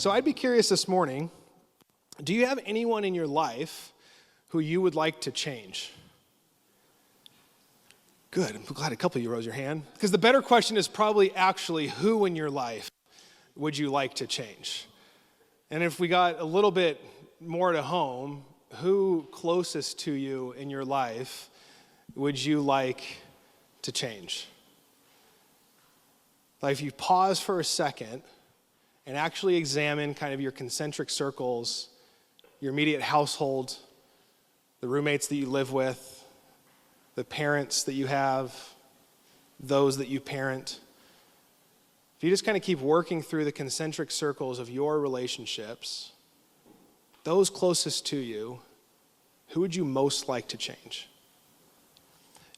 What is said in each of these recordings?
So I'd be curious this morning, do you have anyone in your life who you would like to change? Good, I'm glad a couple of you rose your hand. Because the better question is probably actually who in your life would you like to change? And if we got a little bit more to home, who closest to you in your life would you like to change? Like if you pause for a second and actually examine kind of your concentric circles, your immediate household, the roommates that you live with, the parents that you have, those that you parent. If you just kind of keep working through the concentric circles of your relationships, those closest to you, who would you most like to change?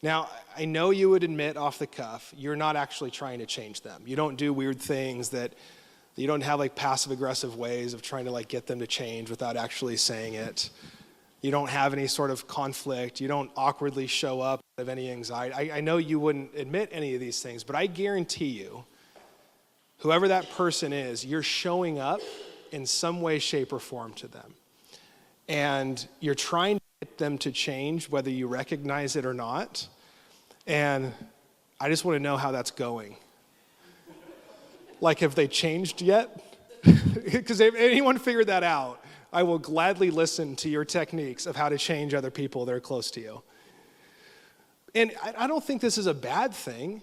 Now, I know you would admit off the cuff, you're not actually trying to change them. You don't do weird things that you don't have like passive aggressive ways of trying to like get them to change without actually saying it. You don't have any sort of conflict. You don't awkwardly show up out of any anxiety. I know you wouldn't admit any of these things, but I guarantee you, whoever that person is, you're showing up in some way, shape, or form to them. And you're trying to get them to change, whether you recognize it or not. And I just want to know how that's going. Like, have they changed yet? Because if anyone figured that out, I will gladly listen to your techniques of how to change other people that are close to you. And I don't think this is a bad thing,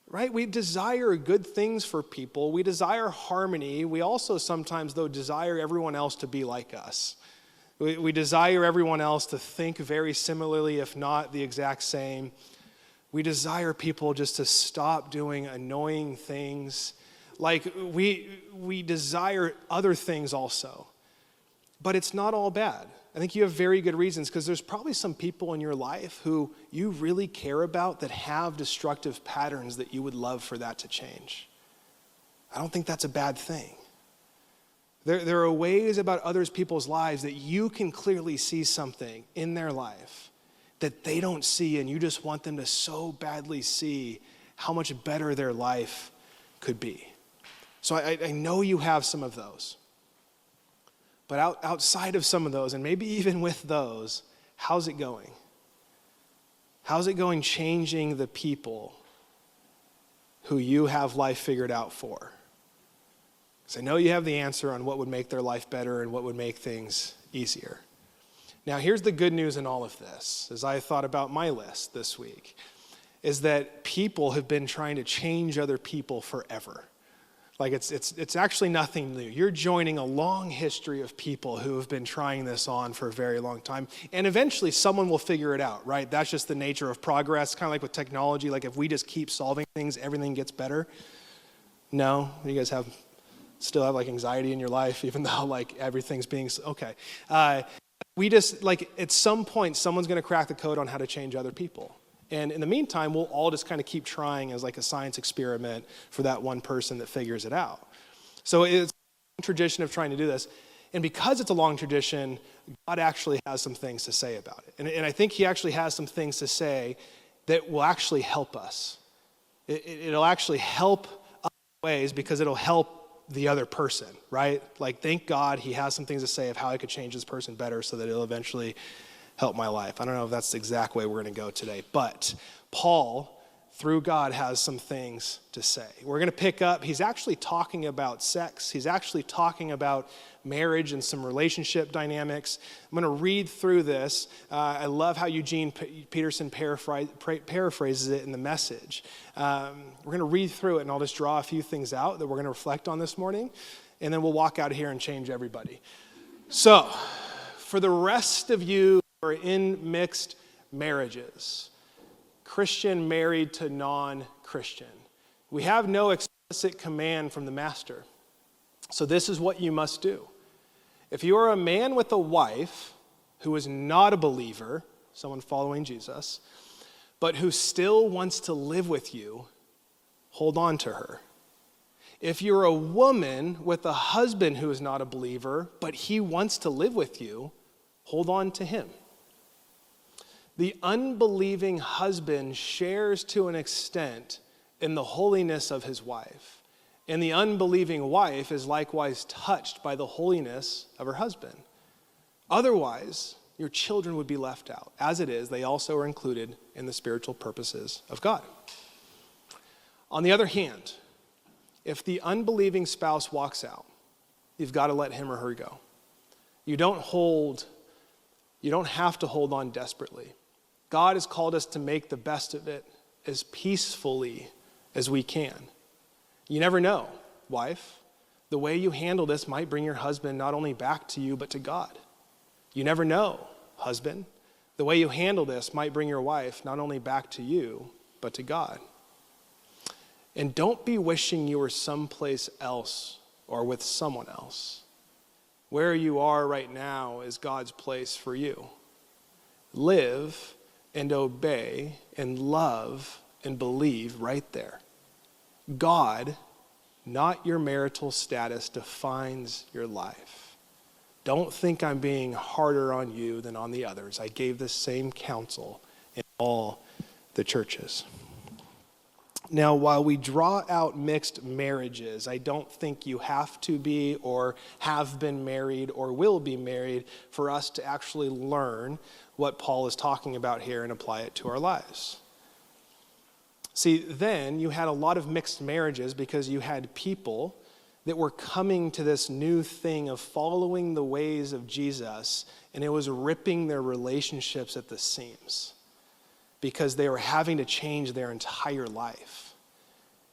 right? We desire good things for people. We desire harmony. We also sometimes, though, desire everyone else to be like us. We desire everyone else to think very similarly, if not the exact same. We desire people just to stop doing annoying things. Like, we desire other things also. But it's not all bad. I think you have very good reasons, because there's probably some people in your life who you really care about that have destructive patterns that you would love for that to change. I don't think that's a bad thing. There are ways about others people's lives that you can clearly see something in their life that they don't see, and you just want them to so badly see how much better their life could be. So I know you have some of those. But outside of some of those, and maybe even with those, how's it going? How's it going changing the people who you have life figured out for? Because I know you have the answer on what would make their life better and what would make things easier. Now, here's the good news in all of this, as I thought about my list this week, is that people have been trying to change other people forever. Like, it's actually nothing new. You're joining a long history of people who have been trying this on for a very long time. And eventually someone will figure it out, right? That's just the nature of progress, kind of like with technology. Like, if we just keep solving things, everything gets better. No? You guys still have like anxiety in your life, even though like everything's being, okay. We just, like, at some point, someone's going to crack the code on how to change other people. And in the meantime, we'll all just kind of keep trying as like a science experiment for that one person that figures it out. So it's a tradition of trying to do this. And because it's a long tradition, God actually has some things to say about it. And I think he actually has some things to say that will actually help us. It'll actually help us in ways because it'll help the other person, right? Like, thank God he has some things to say of how I could change this person better so that it'll eventually help my life. I don't know if that's the exact way we're going to go today, but Paul, through God, has some things to say. We're going to pick up, he's actually talking about sex. He's actually talking about marriage and some relationship dynamics. I'm going to read through this. I love how Eugene Peterson paraphrases it in the Message. We're going to read through it, and I'll just draw a few things out that we're going to reflect on this morning, and then we'll walk out of here and change everybody. So, for the rest of you who are in mixed marriages, Christian married to non-Christian, we have no explicit command from the master. So this is what you must do. If you are a man with a wife who is not a believer, someone following Jesus, but who still wants to live with you, hold on to her. If you're a woman with a husband who is not a believer, but he wants to live with you, hold on to him. The unbelieving husband shares to an extent in the holiness of his wife, And the unbelieving wife is likewise touched by the holiness of her husband. Otherwise, your children would be left out. As it is, they also are included in the spiritual purposes of God. On the other hand, if the unbelieving spouse walks out, you've got to let him or her go. You don't have to hold on desperately. God has called us to make the best of it as peacefully as we can. You never know, wife. The way you handle this might bring your husband not only back to you, but to God. You never know, husband. The way you handle this might bring your wife not only back to you, but to God. And don't be wishing you were someplace else or with someone else. Where you are right now is God's place for you. Live and obey and love and believe right there. God, not your marital status, defines your life. Don't think I'm being harder on you than on the others. I gave this same counsel in all the churches. Now, while we draw out mixed marriages, I don't think you have to be or have been married or will be married for us to actually learn what Paul is talking about here and apply it to our lives. See, then you had a lot of mixed marriages because you had people that were coming to this new thing of following the ways of Jesus, and it was ripping their relationships at the seams because they were having to change their entire life.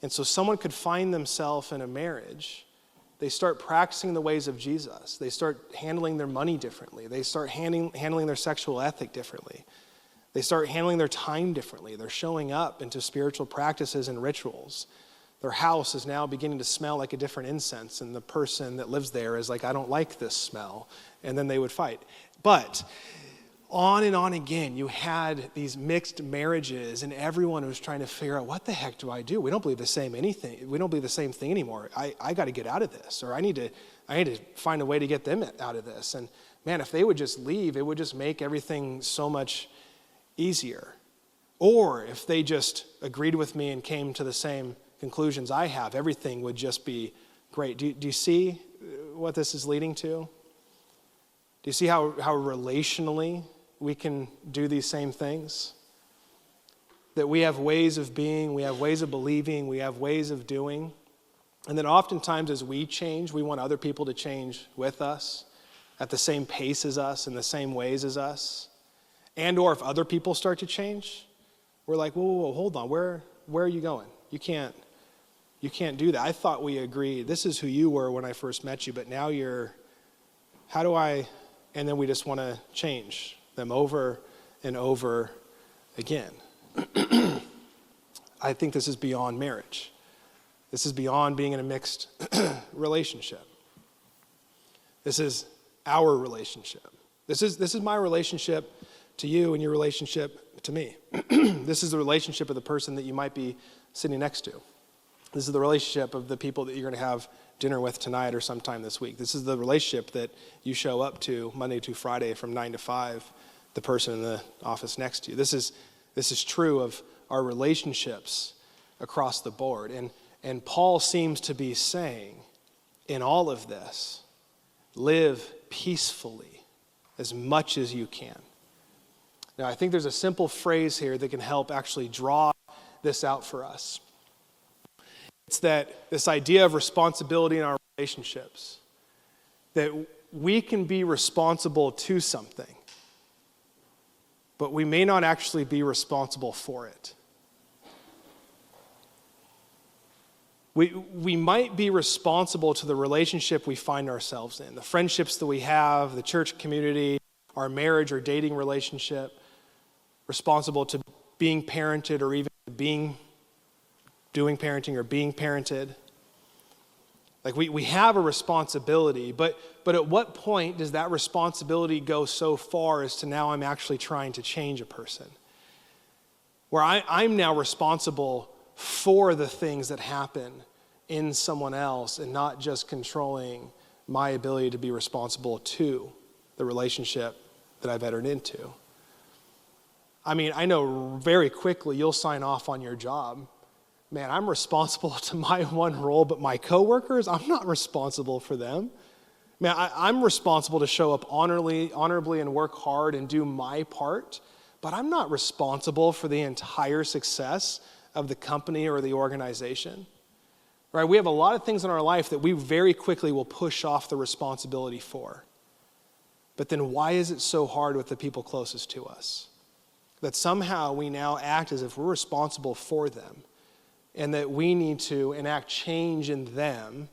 And so someone could find themselves in a marriage. They start practicing the ways of Jesus. They start handling their money differently. They start handling their sexual ethic differently. They start handling their time differently. They're showing up into spiritual practices and rituals. Their house is now beginning to smell like a different incense, and the person that lives there is like, I don't like this smell. And then they would fight. But on and on again, you had these mixed marriages, and everyone was trying to figure out, what the heck do I do? We don't believe the same anything. We don't believe the same thing anymore. I got to get out of this, or I need to find a way to get them out of this. And man, if they would just leave, it would just make everything so much easier. Or if they just agreed with me and came to the same conclusions I have, everything would just be great. Do you see what this is leading to? Do you see how relationally we can do these same things? That we have ways of being, we have ways of believing, we have ways of doing. And then oftentimes as we change, we want other people to change with us at the same pace as us, in the same ways as us. And or if other people start to change, we're like, whoa, hold on, where are you going? You can't do that. I thought we agreed. This is who you were when I first met you, but now how do I, and then we just want to change them over and over again. I think this is beyond marriage. This is beyond being in a mixed relationship. This is our relationship. This is my relationship to you and your relationship to me. This is the relationship of the person that you might be sitting next to. This is the relationship of the people that you're going to have dinner with tonight or sometime this week. This is the relationship that you show up to Monday to Friday from 9 to 5, the person in the office next to you. This is true of our relationships across the board. And Paul seems to be saying in all of this, live peacefully as much as you can. Now, I think there's a simple phrase here that can help actually draw this out for us. It's that this idea of responsibility in our relationships, that we can be responsible to something, but we may not actually be responsible for it. We might be responsible to the relationship we find ourselves in, the friendships that we have, the church community, our marriage or dating relationship, responsible to being parented or even doing parenting or being parented. Like we have a responsibility, but at what point does that responsibility go so far as to now I'm actually trying to change a person? Where I'm now responsible for the things that happen in someone else and not just controlling my ability to be responsible to the relationship that I've entered into. I mean, I know very quickly you'll sign off on your job. man, I'm responsible to my one role, but my coworkers, I'm not responsible for them. Man, I'm responsible to show up honorably and work hard and do my part, but I'm not responsible for the entire success of the company or the organization. Right? We have a lot of things in our life that we very quickly will push off the responsibility for. But then why is it so hard with the people closest to us? That somehow we now act as if we're responsible for them and that we need to enact change in them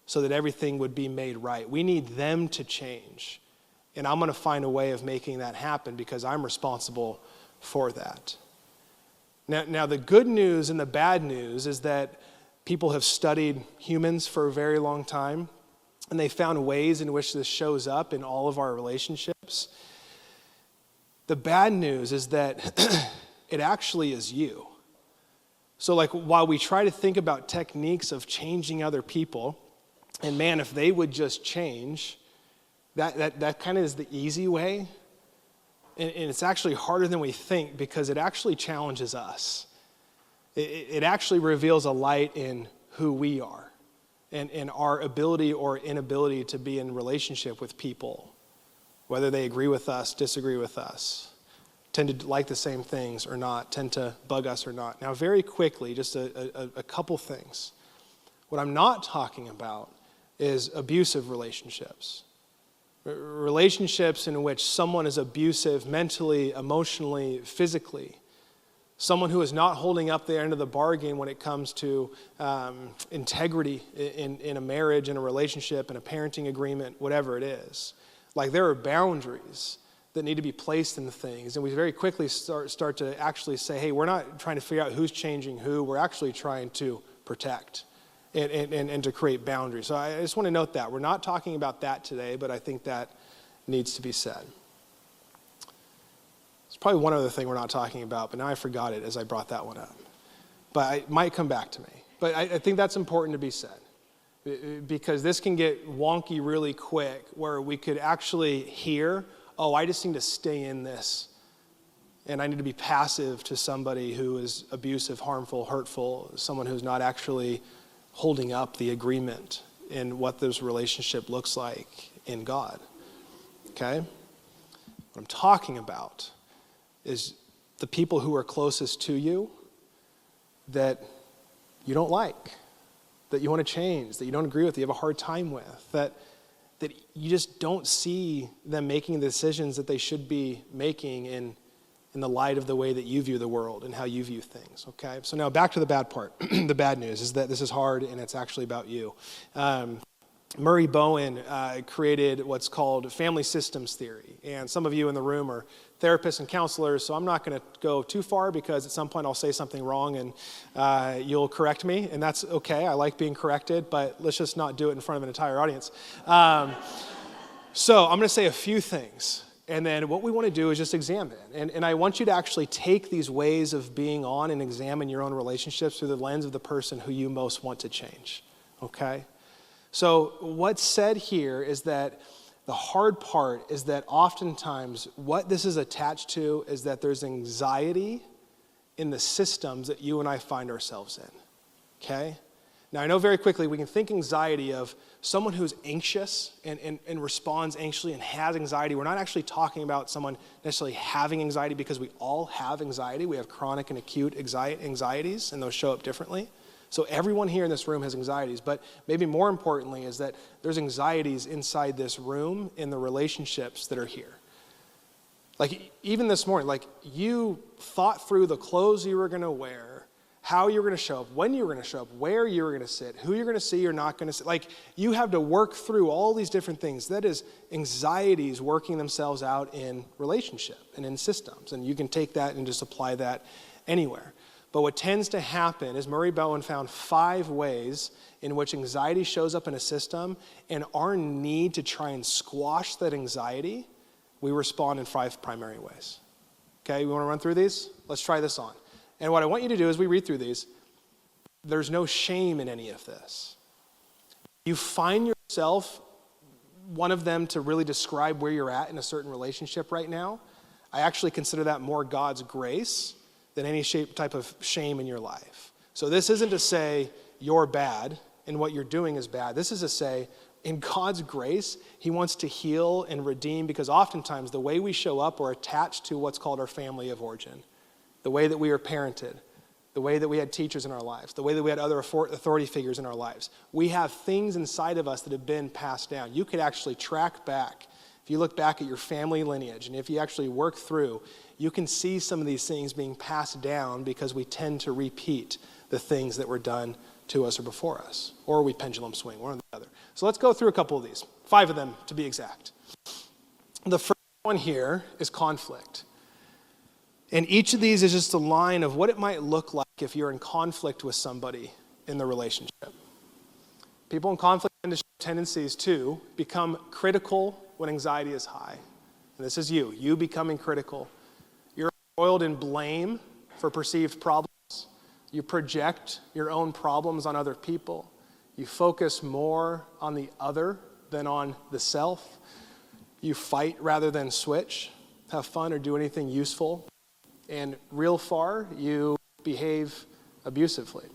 so that everything would be made right. We need them to change. And I'm going to find a way of making that happen because I'm responsible for that. Now the good news and the bad news is that people have studied humans for a very long time, and they found ways in which this shows up in all of our relationships. The bad news is that it actually is you. So like while we try to think about techniques of changing other people, and man, if they would just change, that kind of is the easy way. And it's actually harder than we think because it actually challenges us. It actually reveals a light in who we are and our ability or inability to be in relationship with people, whether they agree with us, disagree with us, tend to like the same things or not, tend to bug us or not. Now, very quickly, just a couple things. What I'm not talking about is abusive relationships. Relationships in which someone is abusive mentally, emotionally, physically. Someone who is not holding up the end of the bargain when it comes to integrity in a marriage, in a relationship, in a parenting agreement, whatever it is. Like there are boundaries that need to be placed in the things. And we very quickly start to actually say, hey, we're not trying to figure out who's changing who. We're actually trying to protect and to create boundaries. So I just want to note that. We're not talking about that today, but I think that needs to be said. There's probably one other thing we're not talking about, but now I forgot it as I brought that one up. But it might come back to me. But I think that's important to be said because this can get wonky really quick where we could actually hear, oh, I just need to stay in this and I need to be passive to somebody who is abusive, harmful, hurtful, someone who's not actually holding up the agreement in what this relationship looks like in God. Okay? What I'm talking about is the people who are closest to you that you don't like, that you want to change, that you don't agree with, that you have a hard time with, that you just don't see them making the decisions that they should be making in the light of the way that you view the world and how you view things, okay? So now back to the bad part. The bad news is that this is hard and it's actually about you. Murray Bowen created what's called family systems theory. And some of you in the room are therapists and counselors, so I'm not going to go too far because at some point I'll say something wrong and you'll correct me, and that's okay. I like being corrected, but let's just not do it in front of an entire audience. So I'm going to say a few things, and then what we want to do is just examine. And I want you to actually take these ways of being on and examine your own relationships through the lens of the person who you most want to change, okay? So what's said here is that the hard part is that oftentimes what this is attached to is that there's anxiety in the systems that you and I find ourselves in, okay? Now, I know very quickly we can think anxiety of someone who's anxious and responds anxiously and has anxiety. We're not actually talking about someone necessarily having anxiety because we all have anxiety. We have chronic and acute anxieties, and those show up differently. So everyone here in this room has anxieties, but maybe more importantly is that there's anxieties inside this room in the relationships that are here. Like even this morning, like you thought through the clothes you were going to wear, how you were going to show up, when you were going to show up, where you were going to sit, who you're going to see or not going to see. Like you have to work through all these different things. That is anxieties working themselves out in relationship and in systems. And you can take that and just apply that anywhere. But what tends to happen is Murray Bowen found 5 ways in which anxiety shows up in a system, and our need to try and squash that anxiety, we respond in 5 primary ways. Okay, we want to run through these? Let's try this on. And what I want you to do as we read through these, there's no shame in any of this. You find yourself one of them to really describe where you're at in a certain relationship right now. I actually consider that more God's grace than any type of shame in your life. So this isn't to say you're bad and what you're doing is bad. This is to say, in God's grace, he wants to heal and redeem, because oftentimes the way we show up are attached to what's called our family of origin. The way that we were parented, the way that we had teachers in our lives, the way that we had other authority figures in our lives. We have things inside of us that have been passed down. You could actually track back. If you look back at your family lineage, and if you actually work through, you can see some of these things being passed down because we tend to repeat the things that were done to us or before us, or we pendulum swing, one or the other. So let's go through a couple of these, 5 of them to be exact. The first one here is conflict. And each of these is just a line of what it might look like if you're in conflict with somebody in the relationship. People in conflict tend to show tendencies to become critical when anxiety is high. And this is you becoming critical. You're embroiled in blame for perceived problems. You project your own problems on other people. You focus more on the other than on the self. You fight rather than switch, have fun, or do anything useful. And real far, you behave abusively.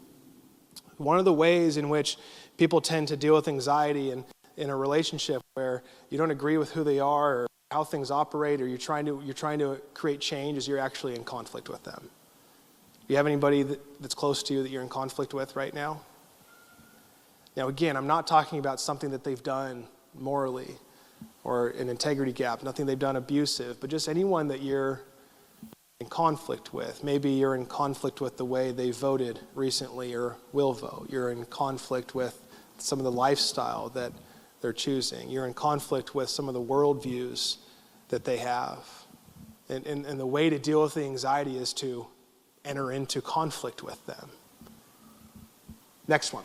One of the ways in which people tend to deal with anxiety in a relationship where you don't agree with who they are or how things operate, or you're trying to create change, is you're actually in conflict with them. Do you have anybody that's close to you that you're in conflict with right now? Now, again, I'm not talking about something that they've done morally or an integrity gap, nothing they've done abusive, but just anyone that you're in conflict with. Maybe you're in conflict with the way they voted recently or will vote. You're in conflict with some of the lifestyle that they're choosing. You're in conflict with some of the worldviews that they have. And the way to deal with the anxiety is to enter into conflict with them. Next one.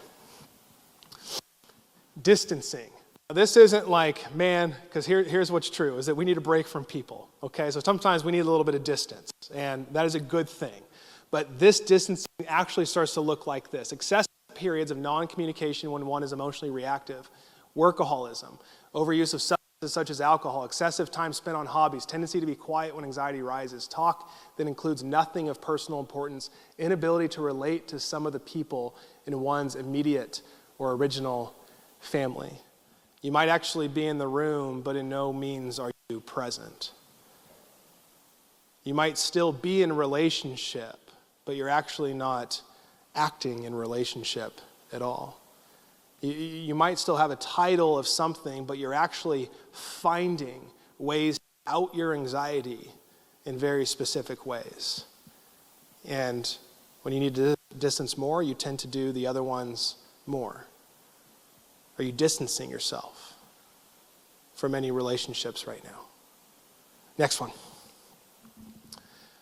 Distancing. Now, this isn't like, man, because here's what's true, is that we need a break from people, okay? So sometimes we need a little bit of distance, and that is a good thing. But this distancing actually starts to look like this. Excessive periods of non-communication when one is emotionally reactive, workaholism, overuse of substances such as alcohol, excessive time spent on hobbies, tendency to be quiet when anxiety rises, talk that includes nothing of personal importance, inability to relate to some of the people in one's immediate or original family. You might actually be in the room, but in no means are you present. You might still be in relationship, but you're actually not acting in relationship at all. You might still have a title of something, but you're actually finding ways to out your anxiety in very specific ways. And when you need to distance more, you tend to do the other ones more. Are you distancing yourself from any relationships right now? Next one.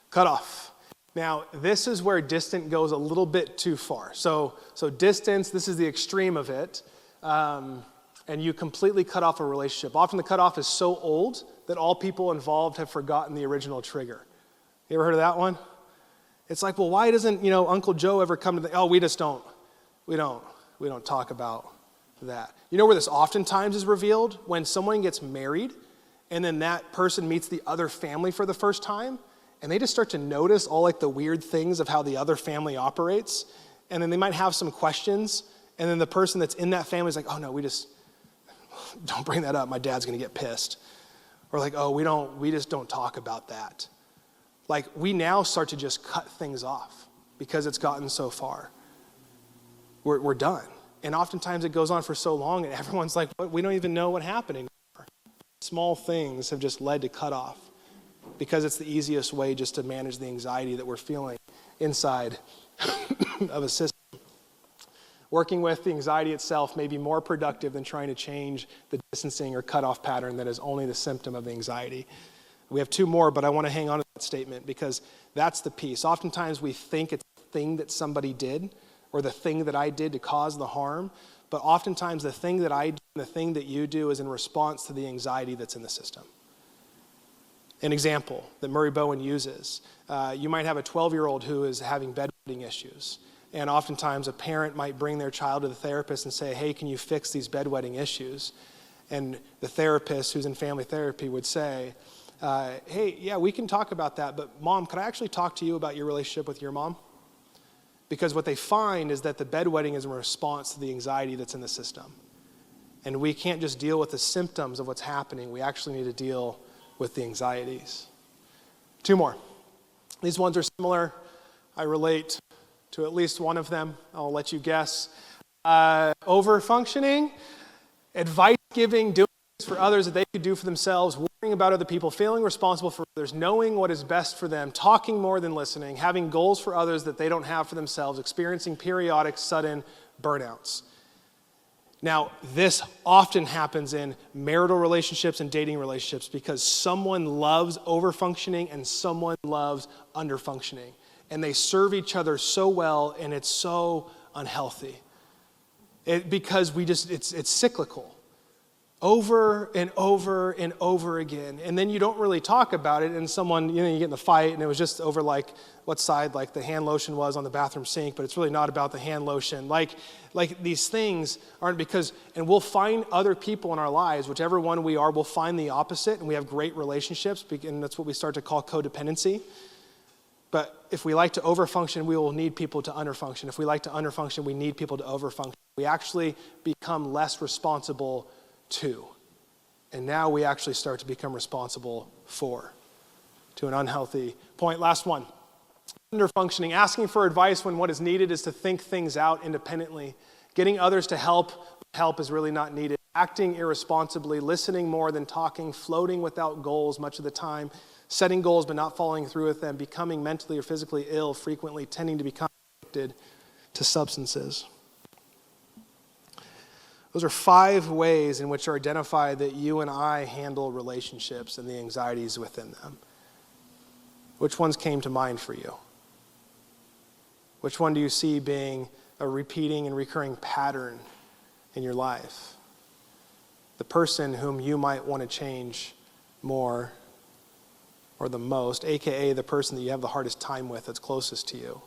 Cutoff. Now, this is where distant goes a little bit too far. So distance, this is the extreme of it, and you completely cut off a relationship. Often the cutoff is so old that all people involved have forgotten the original trigger. You ever heard of that one? It's like, well, why doesn't, Uncle Joe ever come to we don't talk about that. You know where this oftentimes is revealed? When someone gets married, and then that person meets the other family for the first time, and they just start to notice all like the weird things of how the other family operates. And then they might have some questions. And then the person that's in that family is like, oh no, we just don't bring that up. My dad's going to get pissed. Or like, oh, we just don't talk about that. Like we now start to just cut things off because it's gotten so far. We're done. And oftentimes it goes on for so long and everyone's like, we don't even know what happened anymore. Small things have just led to cut off, because it's the easiest way just to manage the anxiety that we're feeling inside of a system. Working with the anxiety itself may be more productive than trying to change the distancing or cutoff pattern that is only the symptom of the anxiety. We have 2 more, but I want to hang on to that statement because that's the piece. Oftentimes we think it's the thing that somebody did or the thing that I did to cause the harm, but oftentimes the thing that I do and the thing that you do is in response to the anxiety that's in the system. An example that Murray Bowen uses, you might have a 12-year-old who is having bedwetting issues. And oftentimes a parent might bring their child to the therapist and say, hey, can you fix these bedwetting issues? And the therapist who's in family therapy would say, hey, yeah, we can talk about that, but Mom, could I actually talk to you about your relationship with your mom? Because what they find is that the bedwetting is in response to the anxiety that's in the system. And we can't just deal with the symptoms of what's happening. We actually need to deal with the anxieties. 2 more. These ones are similar. I relate to at least one of them. I'll let you guess. Over-functioning, advice giving, doing things for others that they could do for themselves, worrying about other people, feeling responsible for others, knowing what is best for them, talking more than listening, having goals for others that they don't have for themselves, experiencing periodic sudden burnouts. Now, this often happens in marital relationships and dating relationships because someone loves over-functioning and someone loves under-functioning. And they serve each other so well, and it's so unhealthy. Because it's cyclical. Over and over and over again. And then you don't really talk about it, and someone, you get in the fight, and it was just over like what side like the hand lotion was on the bathroom sink, but it's really not about the hand lotion. Like these things aren't because, and we'll find other people in our lives, whichever one we are, we'll find the opposite, and we have great relationships, and that's what we start to call codependency. But if we like to overfunction, we will need people to underfunction. If we like to underfunction, we need people to overfunction. We actually become less responsible to. And now we actually start to become responsible for, to an unhealthy point. Last one. Underfunctioning, asking for advice when what is needed is to think things out independently. Getting others to help is really not needed. Acting irresponsibly, listening more than talking, floating without goals much of the time, setting goals but not following through with them, becoming mentally or physically ill frequently, tending to become addicted to substances. Those are 5 ways in which are identified that you and I handle relationships and the anxieties within them. Which ones came to mind for you? Which one do you see being a repeating and recurring pattern in your life? The person whom you might want to change more or the most, aka the person that you have the hardest time with that's closest to you.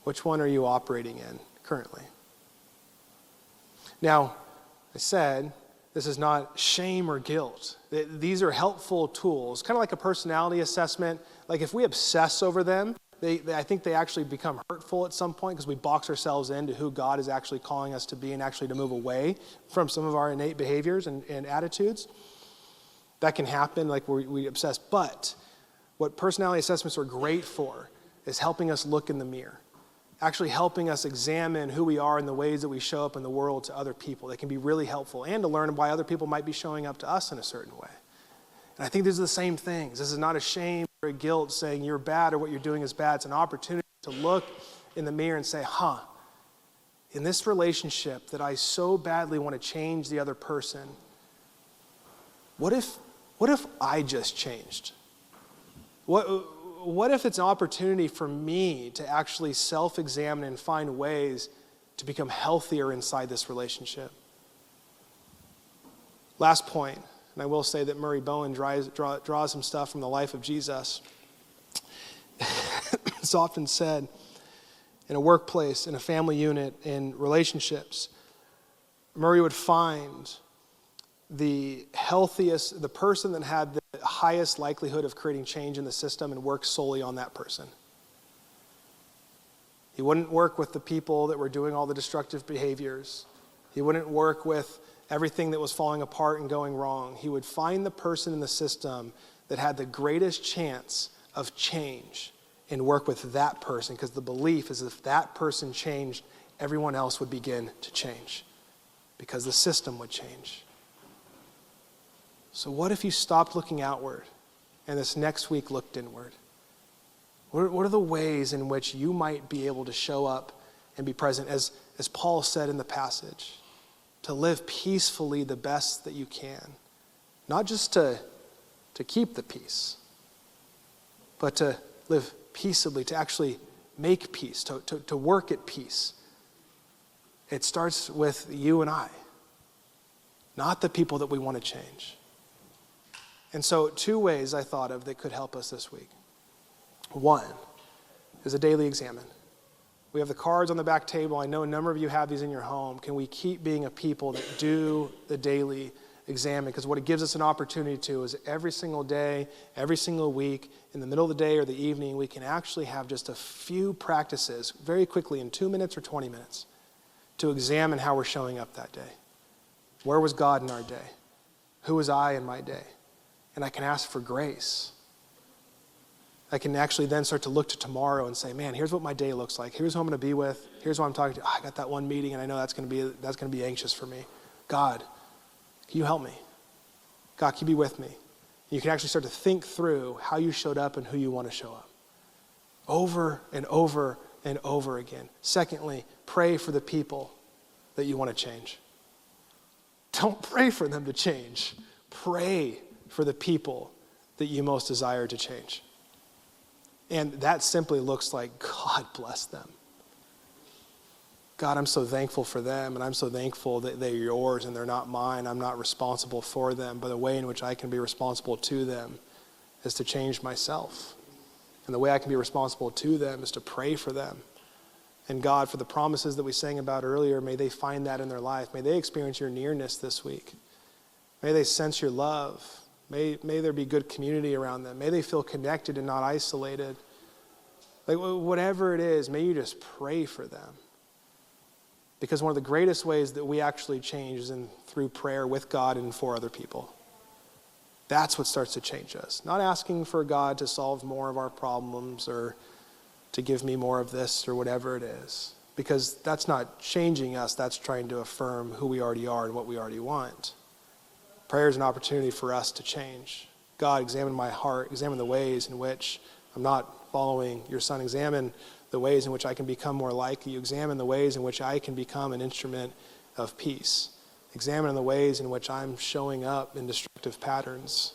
Which one are you operating in currently? Now, I said, this is not shame or guilt. These are helpful tools, kind of like a personality assessment. Like if we obsess over them, I think they actually become hurtful at some point because we box ourselves into who God is actually calling us to be and actually to move away from some of our innate behaviors and attitudes. That can happen, like we obsess. But what personality assessments are great for is helping us look in the mirror. Actually helping us examine who we are and the ways that we show up in the world to other people. That can be really helpful, and to learn why other people might be showing up to us in a certain way. And I think these are the same things. This is not a shame or a guilt saying you're bad or what you're doing is bad. It's an opportunity to look in the mirror and say, in this relationship that I so badly want to change the other person, what if I just changed? What if it's an opportunity for me to actually self-examine and find ways to become healthier inside this relationship? Last point, and I will say that Murray Bowen draws some stuff from the life of Jesus. It's often said in a workplace, in a family unit, in relationships, Murray would find the healthiest, the person that had the highest likelihood of creating change in the system and work solely on that person. He wouldn't work with the people that were doing all the destructive behaviors. He wouldn't work with everything that was falling apart and going wrong. He would find the person in the system that had the greatest chance of change and work with that person, because the belief is if that person changed, everyone else would begin to change because the system would change. So what if you stopped looking outward and this next week looked inward? What are the ways in which you might be able to show up and be present, as Paul said in the passage, to live peacefully the best that you can? Not just to keep the peace, but to live peaceably, to actually make peace, to work at peace. It starts with you and I, not the people that we want to change. And so 2 ways I thought of that could help us this week. 1 is a daily examine. We have the cards on the back table. I know a number of you have these in your home. Can we keep being a people that do the daily examine, because what it gives us an opportunity to is every single day, every single week, in the middle of the day or the evening, we can actually have just a few practices very quickly in 2 minutes or 20 minutes to examine how we're showing up that day. Where was God in our day? Who was I in my day? And I can ask for grace. I can actually then start to look to tomorrow and say, man, here's what my day looks like. Here's who I'm going to be with. Here's who I'm talking to. Oh, I got that one meeting and I know that's going to be anxious for me. God, can you help me? God, can you be with me? You can actually start to think through how you showed up and who you want to show up. Over and over and over again. Secondly, pray for the people that you want to change. Don't pray for them to change. Pray for the people that you most desire to change. And that simply looks like, God bless them. God, I'm so thankful for them, and I'm so thankful that they're yours and they're not mine. I'm not responsible for them, but the way in which I can be responsible to them is to change myself. And the way I can be responsible to them is to pray for them. And God, for the promises that we sang about earlier, may they find that in their life. May they experience your nearness this week. May they sense your love. May there be good community around them. May they feel connected and not isolated. Like whatever it is, may you just pray for them. Because one of the greatest ways that we actually change is through prayer with God and for other people. That's what starts to change us. Not asking for God to solve more of our problems or to give me more of this or whatever it is. Because that's not changing us. That's trying to affirm who we already are and what we already want. Prayer is an opportunity for us to change. God, examine my heart. Examine the ways in which I'm not following your Son. Examine the ways in which I can become more like you. Examine the ways in which I can become an instrument of peace. Examine the ways in which I'm showing up in destructive patterns.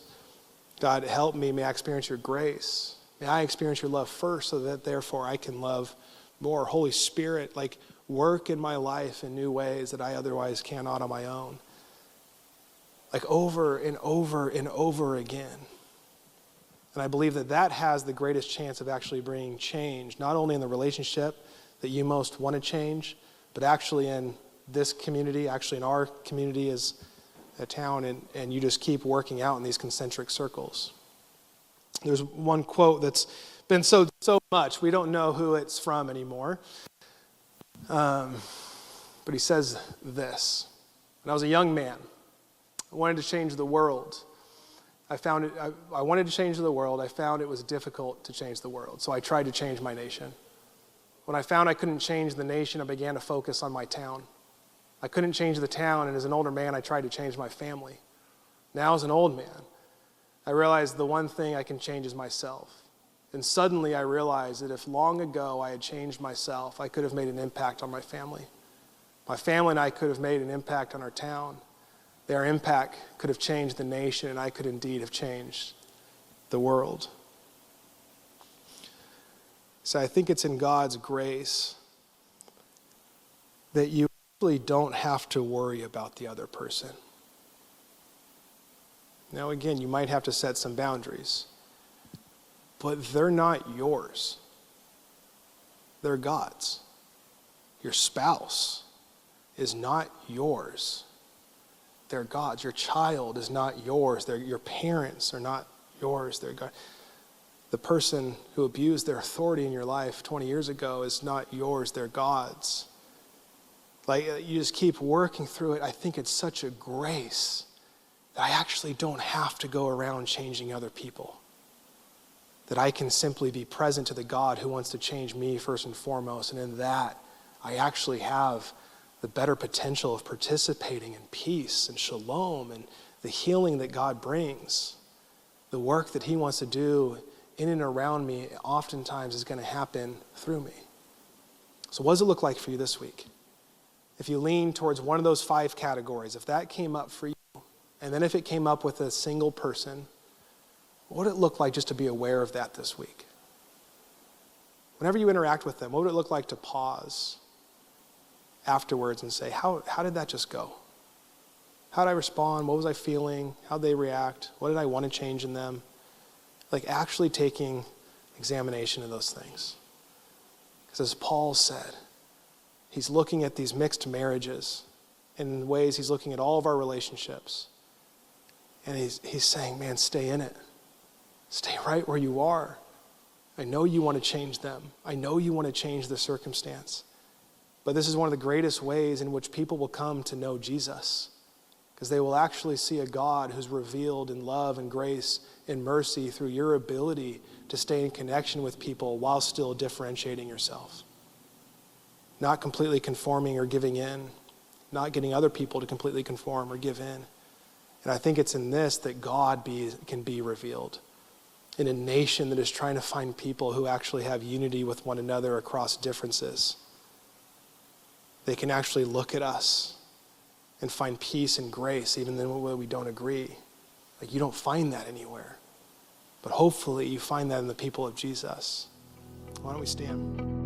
God, help me. May I experience your grace. May I experience your love first so that therefore I can love more. Holy Spirit, work in my life in new ways that I otherwise cannot on my own. Over and over and over again. And I believe that has the greatest chance of actually bringing change, not only in the relationship that you most want to change, but actually in this community, actually in our community as a town, and you just keep working out in these concentric circles. There's one quote that's been so much, we don't know who it's from anymore. But he says this: when I was a young man, I wanted to change the world. I wanted to change the world. I found it was difficult to change the world. So I tried to change my nation. When I found I couldn't change the nation, I began to focus on my town. I couldn't change the town, and as an older man, I tried to change my family. Now, as an old man, I realized the one thing I can change is myself. And suddenly I realized that if long ago I had changed myself, I could have made an impact on my family. My family and I could have made an impact on our town. Their impact could have changed the nation, and I could indeed have changed the world. So I think it's in God's grace that you really don't have to worry about the other person. Now, again, you might have to set some boundaries, but they're not yours. They're God's. Your spouse is not yours. They're God's. Your child is not yours. Your parents are not yours. They're God. The person who abused their authority in your life 20 years ago is not yours. They're God's. You just keep working through it. I think it's such a grace that I actually don't have to go around changing other people. That I can simply be present to the God who wants to change me first and foremost. And in that, I actually have the better potential of participating in peace and shalom and the healing that God brings. The work that he wants to do in and around me oftentimes is going to happen through me. So what does it look like for you this week? If you lean towards one of those 5 categories, if that came up for you, and then if it came up with a single person, what would it look like just to be aware of that this week? Whenever you interact with them, what would it look like to pause afterwards and say, how did that just go? How did I respond? What was I feeling? How did they react? What did I want to change in them? Actually taking examination of those things. Because as Paul said, he's looking at these mixed marriages. In ways, he's looking at all of our relationships. And he's saying, man, stay in it. Stay right where you are. I know you want to change them. I know you want to change the circumstance. But this is one of the greatest ways in which people will come to know Jesus, because they will actually see a God who's revealed in love and grace and mercy through your ability to stay in connection with people while still differentiating yourself. Not completely conforming or giving in, not getting other people to completely conform or give in. And I think it's in this that God can be revealed. In a nation that is trying to find people who actually have unity with one another across differences. They can actually look at us and find peace and grace even when we don't agree. Like, you don't find that anywhere. But hopefully you find that in the people of Jesus. Why don't we stand?